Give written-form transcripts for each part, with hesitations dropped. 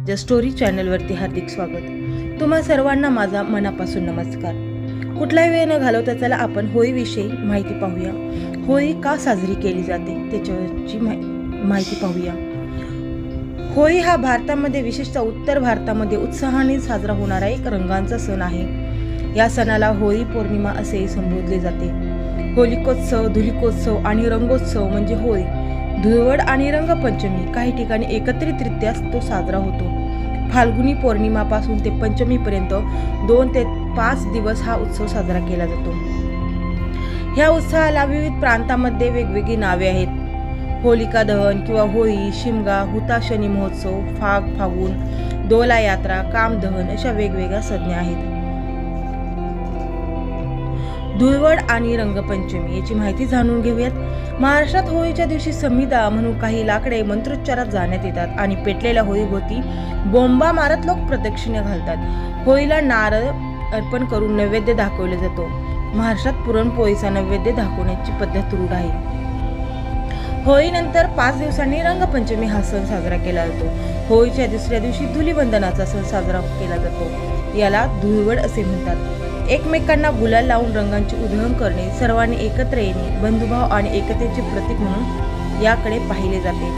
The story चॅनलवरती हार्दिक स्वागत। तुम्हा सर्वांना माझा मनापासून नमस्कार। कुठलाही वेळ न घालवता चला आपण होळीविषयी माहिती पाहूया। होळी का साजरी केली जाते त्याच्यावरची माहिती पाहूया। होळी हा भारतामध्ये विशेषतः उत्तर भारतामध्ये उत्साहाने साजरा होणारा एक रंगांचा सण आहे। या सणाला होळी पौर्णिमा असेही संबोधले जाते। होलिकोत्सव, धुलिकोत्सव आणि रंगोत्सव म्हणजे होळी, धुळवड आणि रंगपंचमी काही ठिकाणी एकत्रितरित्या तो साजरा होतो। फाल्गुनी पौर्णिमापासून ते पंचमीपर्यंत 2 ते 5 दिवस हा उत्सव साजरा केला जातो। ह्या उत्सवाला विविध प्रांतांमध्ये वेगवेगळी नावे आहेत। होलिका दहन किंवा होळी, शिमगा, हुताशनी महोत्सव, फागुन, दोला यात्रा, कामदहन अशा वेगवेगळ्या संज्ञा आहेत। धुळवड आणि रंगपंचमी याची माहिती जाणून घेऊयात। महाराष्ट्रात होळीच्या दिवशी समिदा म्हणून काही लाकडे मंत्रोच्चारात जाण्यात येतात आणि पेटलेल्या होळीभोवती बोंबा मारत लोक प्रदक्षिणा घालतात। होळीला नारळ अर्पण करून नैवेद्य दाखवले जातो। महाराष्ट्रात पुरणपोळीचा नैवेद्य दाखवण्याची पद्धत रूढ आहे। होळीनंतर 5 दिवसांनी रंगपंचमी हा सण साजरा केला जातो। होळीच्या दुसऱ्या दिवशी धुलीवंदनाचा सण साजरा केला जातो। याला धुळवड असे म्हणतात। एकमेकांना गुलाल लावून रंगांची उधळण करणे, सर्वांनी एकत्र येणे, बंधुभाव आणि एकतेचे प्रतीक म्हणून याकडे पाहिले जाते।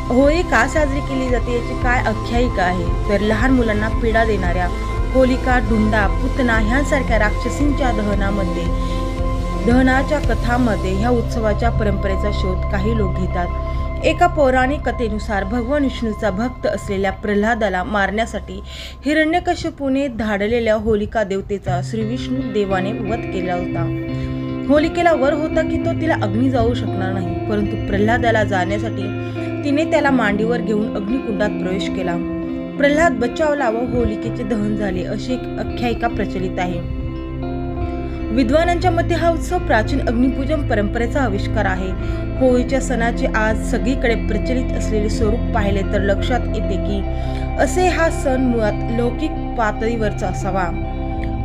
होळी का साजरी केली जाते याची काय आख्यायिका आहे तर लहान मुलांना पीडा देणाऱ्या होलिका, डुंडा, पुतना ह्यांसारख्या राक्षसींच्या दहनाच्या कथांमध्ये ह्या उत्सवाच्या परंपरेचा शोध काही लोक घेतात। एका पौराणिक कथेनुसार भगवान विष्णूचा भक्त असलेल्या प्रल्हादाला मारण्यासाठी हिरण्यकश्यपूने धाडलेल्या होलिका देवतेचा श्री विष्णू देवाने वध केला होता। होलिकेला वर होता की तो तिला अग्नी जाऊ शकणार नाही, परंतु प्रल्हादाला जाण्यासाठी तिने त्याला मांडीवर घेऊन अग्निकुंडात प्रवेश केला। प्रल्हाद बचावला व होलिकेचे दहन झाले अशी एक आख्यायिका प्रचलित आहे। विद्वानांच्या मते हा उत्सव प्राचीन अग्निपूजन परंपरेचा आविष्कार आहे। होळीच्या सणाचे आज सगळीकडे प्रचलित असलेले स्वरूप पाहिले तर लक्षात येते की असे हा सण मुळात लौकिक पातळीवरचा असावा।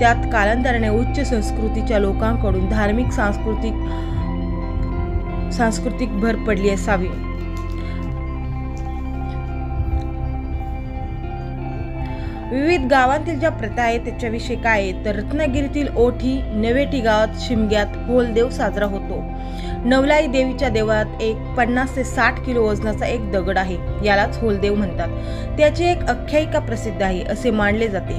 त्यात कालांतराने उच्च संस्कृतीच्या लोकांकडून धार्मिक सांस्कृतिक भर पडली असावी। विविध गावांतील ज्या प्रथा आहेत त्याच्याविषयी काय आहे तर रत्नागिरीतील ओठी नवेटी गावात शिमग्यात होलदेव साजरा होतो। नवलाई देवीच्या देवळात एक 50 ते 60 किलो वजनाचा एक दगड आहे, यालाच होलदेव म्हणतात। त्याची एक आख्यायिका प्रसिद्ध आहे असे मानले जाते।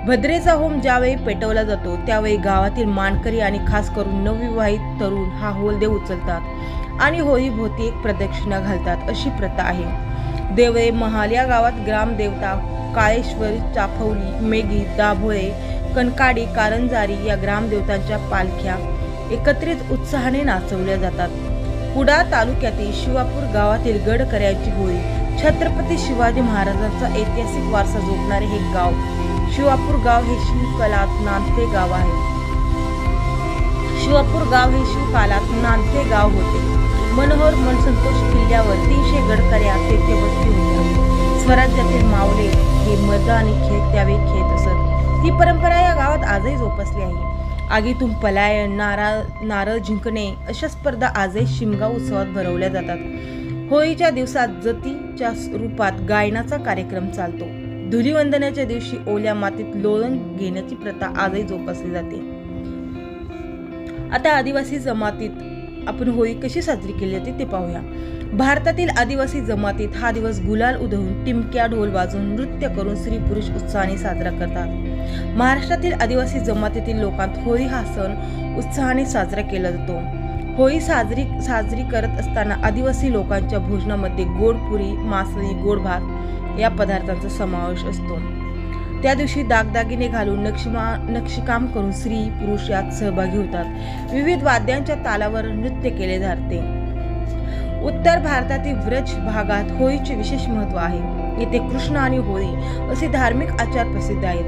भद्रेचा होम ज्यावेळी पेटवला जातो त्यावेळी गावातील मानकरी आणि खास करून नवविवाहित तरुण हा होलदेव उचलतात आणि होळीभोवती एक प्रदक्षिणा घालतात अशी प्रथा आहे। देवळे महाल या गावात ग्रामदेवता काळेश्वरी, चाफवली, मेघी, दाभोळे, कनकाडी, कारंजारी या ग्रामदेवतांच्या पालख्या एकत्रित उत्साहाने नाचवल्या जातात। कुडाळ तालुक्यातील शिवापूर गावातील गडकऱ्यांची होळी छत्रपती शिवाजी महाराजांचा ऐतिहासिक वारसा जोडणारे हे गाव शिवापूर गाव हे शिवकालात नांदते गाव आहे। शिवापूर गाव हे शिवकालात नांदते गाव होते। मनोहर मनसंतोष किल्ल्यावर 300 गडकऱ्या तेथे वस्ती होत्या। स्वराज्यातील मावळे हे मैदानी खेळ त्यावेळी खेळत असत। ही परंपरा या गावात आजही जोपासली आहे। आगीतून पलायन, नारळ जिंकणे अशा स्पर्धा आजही शिमगा उत्सवात भरवल्या जातात। होळीच्या दिवसात जतीच्या रूपात गायनाचा कार्यक्रम चालतो। धुलीवंदनाच्या दिवशी ओल्या मातीत लोळण घेण्याची प्रथा आजही जोपासली जाते। आता आदिवासी जमातीत आपण होळी कशी साजरी केली जाते ते पाहूया। भारतातील आदिवासी जमातीत हा दिवस गुलाल उधळून टिमक्या ढोल वाजवून नृत्य करून स्त्री पुरुष उत्साहाने साजरा करतात। महाराष्ट्रातील आदिवासी जमातीतील लोकांत होळी हा सण उत्साहाने साजरा केला जातो। होळी साजरी करत असताना आदिवासी लोकांच्या भोजनामध्ये गोड पुरी, मासळी, गोड भात या पदार्थांचा समावेश असतो। त्या दिवशी दागदागिने घालून नक्षीकाम करून स्त्री पुरुष यात सहभागी होतात। विविध वाद्यांच्या तालावर नृत्य केले जाते। उत्तर भारतातील व्रज भागात होळीचे विशेष महत्त्व आहे। येथे कृष्ण आणि होळी असे धार्मिक आचार प्रसिद्ध आहेत।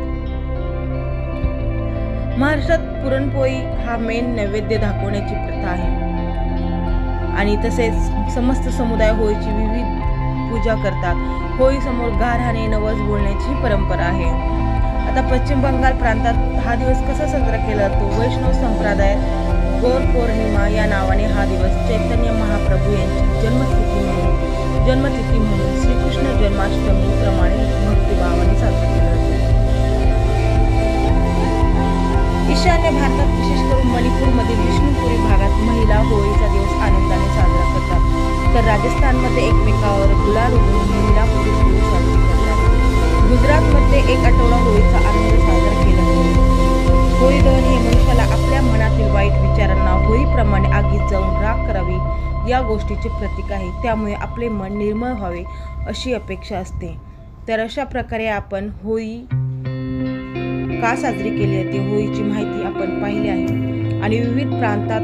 महाराष्ट्रात पुरणपोळी हा मेन नैवेद्य दाखवण्याची प्रथा आहे आणि तसेच समस्त समुदाय होळीची विविध पूजा करतात। होळी समोर गारहाणे नवस बोलण्याची परंपरा आहे। आता पश्चिम बंगाल प्रांतात हा दिवस कसा साजरा केला जातो। वैष्णव संप्रदायात गौर पौर्णिमा या नावाने हा दिवस चैतन्य महाप्रभू यांची जन्मतिथी म्हणून जन्मतिथी म्हणून श्रीकृष्ण जन्माष्टमी प्रमाणे भक्तिभावाने साजरा केला जातो. ईशान्य भारतात विशेष करून मणिपूरमधील विष्णुपुरी भागात महिला होळीचा दिवस आनंदाने साजरा करतात, तर राजस्थानमध्ये एकमेकावर गुलाल उधळून महिला पुरुष होळी साजरी करतात. गुजरातमध्ये एक आठवडा होळीचा आनंद साजरा केला जातो. होळी दहन हे मनुष्याला आपल्या मनातील वाईट विचारांना होळीप्रमाणे आगीत जाऊन राख करावी या गोष्टीचे प्रतीक आहे. त्यामुळे आपले मन निर्मळ व्हावे अशी अपेक्षा असते. तर अशा प्रकारे आपण होळी का साजरी केली जाते, होळीची माहिती आपण पाहिली आहे आणि विविध प्रांतात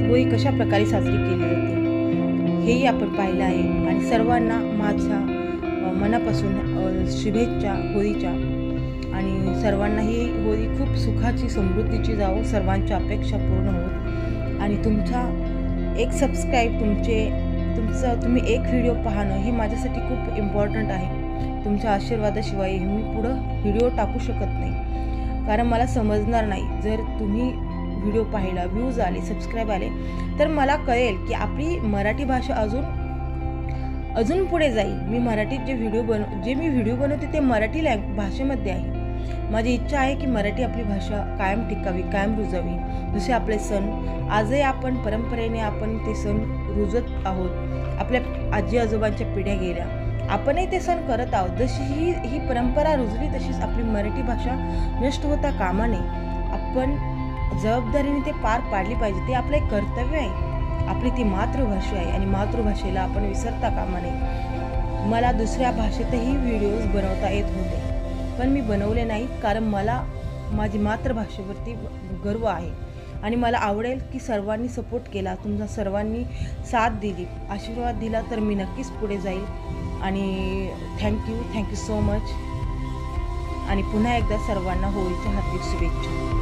होळी कशा प्रकारे साजरी केली जाते हेही आपण पाहिलं आहे. आणि सर्वांना माझ्या मनापासून शुभेच्छा होळीच्या, आणि सर्वांना ही होळी खूप सुखाची समृद्धीची जावो, सर्वांच्या अपेक्षा पूर्ण होत. आणि तुमचा एक सबस्क्राईब, तुम्ही एक व्हिडिओ पाहणं हे माझ्यासाठी खूप इम्पॉर्टंट आहे. तुमच्या आशीर्वादाशिवाय मी पुढं व्हिडिओ टाकू शकत नाही, कारण मला समजणार नाही. जर तुम्ही व्हिडिओ पाहिला, व्ह्यूज आले, सबस्क्राईब आले, तर मला कळेल की आपली मराठी भाषा अजून पुढे जाईल. मी मराठीत जे मी व्हिडिओ बनवते ते मराठी भाषेमध्ये आहे. माझी इच्छा आहे की मराठी आपली भाषा कायम टिकावी, कायम रुजावी. जसे आपले सण आजही आपण परंपरेने आपण ते सण रुजत आहोत. आपल्या आजी आजोबांच्या पिढ्या गेल्या, आपणही ते सण करत आहोत. जशी ही परंपरा रुजली तशीच आपली मराठी भाषा नष्ट होता कामा नये. आपण जबाबदारीने ते पार पाडली पाहिजे. ते आपले कर्तव्य आहे. आपली ती मातृभाषा आहे आणि मातृभाषेला आपण विसरता कामा नये. मला दुसऱ्या भाषेतही व्हिडिओज बनवता येत होते, पण मी बनवले नाही, कारण मला माझी मातृभाषेवरती गर्व आहे आणि मला आवडेल की सर्वांनी सपोर्ट केला, तुमचा सर्वांनी साथ दिली, आशीर्वाद दिला, तर मी नक्कीच पुढे जाईल. आणि थँक्यू सो मच. आणि पुन्हा एकदा सर्वांना होळीच्या हार्दिक शुभेच्छा.